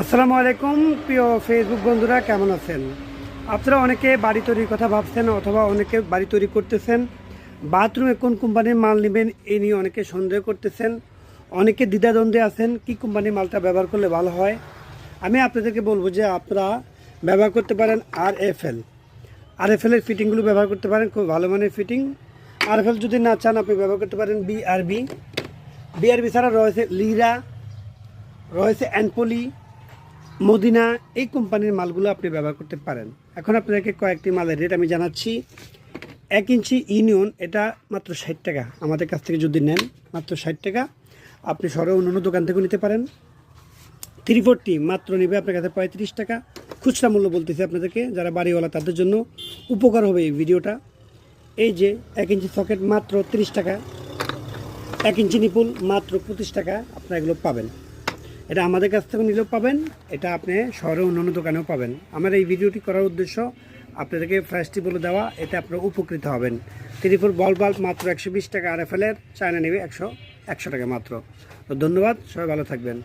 আসসালামু আলাইকুম প্রিয় ফেসবুক বন্ধুরা, কেমন আছেন আপনারা? অনেকে বাড়ি তৈরির কথা ভাবছেন অথবা অনেকে বাড়ি তৈরি করতেছেন। বাথরুমে কোন কোম্পানির মাল নেবেন এই নিয়ে অনেকে সন্দেহ করতেছেন, অনেকে দ্বিধাদ্বন্দ্বে আছেন কি কোম্পানির মালটা ব্যবহার করলে ভালো হয়। আমি আপনাদেরকে বলবো যে আপনারা ব্যবহার করতে পারেন আর এফ এল এর ফিটিংগুলো ব্যবহার করতে পারেন, খুব ভালো মানের ফিটিং। আর এফ এল যদি না চান আপনি ব্যবহার করতে পারেন বিআরবি ছাড়া রয়েছে লিরা, রয়েছে অ্যানপলি, মদিনা। এই কোম্পানির মালগুলো আপনি ব্যবহার করতে পারেন। এখন আপনাদেরকে কয়েকটি মালের রেট আমি জানাচ্ছি। 1 ইঞ্চি ইউনিয়ন এটা মাত্র 60 টাকা, আমাদের কাছ থেকে যদি নেন মাত্র 60 টাকা। আপনি শহরে অন্য দোকান থেকেও নিতে পারেন। 340 মাত্র নেবে আপনার কাছে 35 টাকা, খুচরা মূল্য বলতেছি আপনাদেরকে, যারা বাড়িওয়ালা তাদের জন্য উপকার হবে এই ভিডিওটা। এই যে 1 ইঞ্চি সকেট মাত্র 30 টাকা, 1 ইঞ্চি নিপুল মাত্র 25 টাকা আপনারা এগুলো পাবেন। এটা আমাদের কাছ থেকে নিলেও পাবেন, এটা আপনি শহরে অন্যান্য দোকানেও পাবেন। আমার এই ভিডিওটি করার উদ্দেশ্য আপনাদেরকে প্রাইসটি বলে দেওয়া, এতে আপনারা উপকৃত হবেন। 34 বল বাল্ব মাত্র 120 টাকা, আর এফ এল এর চায়না নেবে 100 টাকা মাত্র। তো ধন্যবাদ, সবাই ভালো থাকবেন।